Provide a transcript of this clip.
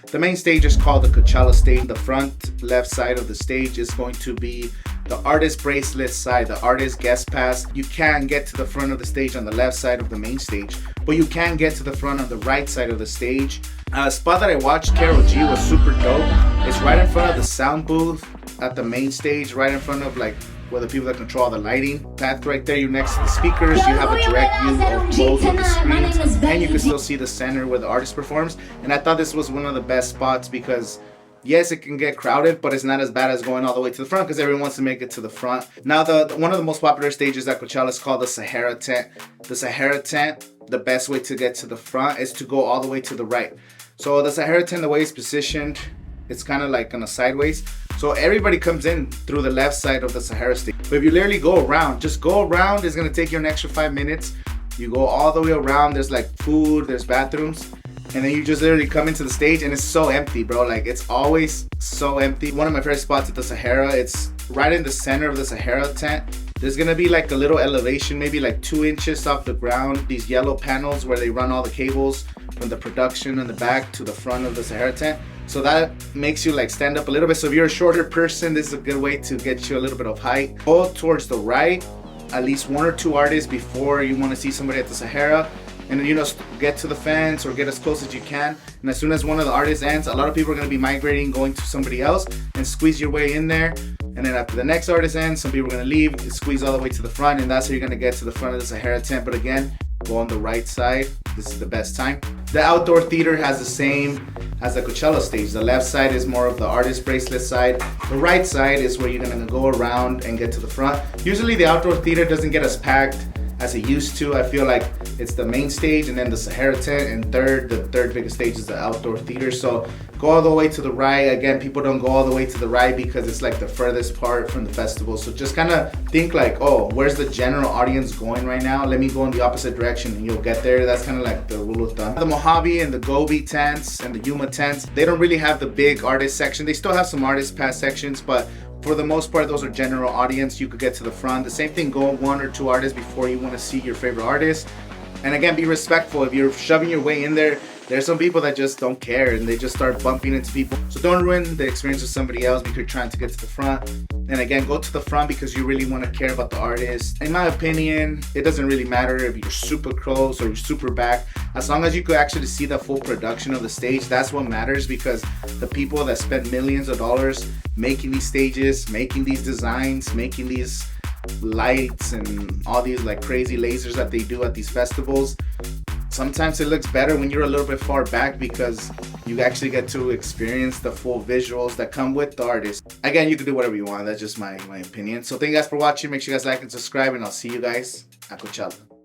The main stage is called the Coachella stage. The front left side of the stage is going to be the artist bracelet side, the artist guest pass. You can get to the front of the stage on the left side of the main stage, but you can get to the front on the right side of the stage. A spot that I watched Karol G was super dope. It's right in front of the sound booth at the main stage, right in front of like where the people that control all the lighting. Path right there, you're next to the speakers, you have a direct view of both of the screens, and you can still see the center where the artist performs. And I thought this was one of the best spots because yes, it can get crowded, but it's not as bad as going all the way to the front because everyone wants to make it to the front. Now, one of the most popular stages at Coachella is called the Sahara tent. The Sahara tent, the best way to get to the front is to go all the way to the right. So the Sahara tent, the way it's positioned, it's kind of like on a sideways. So everybody comes in through the left side of the Sahara stage. But if you literally go around, just go around, it's gonna take you an extra 5 minutes. You go all the way around, there's like food, there's bathrooms, and then you just literally come into the stage and it's so empty, bro. Like it's always so empty. One of my favorite spots at the Sahara, it's right in the center of the Sahara tent. There's gonna be like a little elevation, maybe like 2 inches off the ground, these yellow panels where they run all the cables from the production in the back to the front of the Sahara tent. So that makes you like stand up a little bit. So if you're a shorter person, this is a good way to get you a little bit of height. Go towards the right, at least 1 or 2 artists before you want to see somebody at the Sahara. And then, you know, get to the fence or get as close as you can. And as soon as one of the artists ends, a lot of people are going to be migrating, going to somebody else, and squeeze your way in there. And then after the next artist ends, some people are going to leave, squeeze all the way to the front, and that's how you're going to get to the front of the Sahara tent. But again, go on the right side. This is the best time. The outdoor theater has the same as the Coachella stage. The left side is more of the artist bracelet side. The right side is where you're going to go around and get to the front. Usually the outdoor theater doesn't get as packed as it used to. I feel like it's the main stage and then the Sahara tent, and the third biggest stage is the outdoor theater. So go all the way to the right. Again, people don't go all the way to the right because it's like the furthest part from the festival. So just kind of think like, oh, where's the general audience going right now? Let me go in the opposite direction and you'll get there. That's kind of like the rule of thumb. The Mojave and the Gobi tents and the Yuma tents, they don't really have the big artist section. They still have some artist pass sections, but for the most part, those are general audience. You could get to the front. The same thing, go 1 or 2 artists before you want to see your favorite artist. And again, be respectful. If you're shoving your way in there, there's some people that just don't care and they just start bumping into people. So don't ruin the experience of somebody else because you're trying to get to the front. And again, go to the front because you really want to care about the artist. In my opinion, it doesn't really matter if you're super close or you're super back. As long as you could actually see the full production of the stage, that's what matters, because the people that spend millions of dollars making these stages, making these designs, making these lights and all these like crazy lasers that they do at these festivals, sometimes it looks better when you're a little bit far back because you actually get to experience the full visuals that come with the artist. Again, you can do whatever you want. That's just my opinion. So thank you guys for watching. Make sure you guys like and subscribe, and I'll see you guys at Coachella.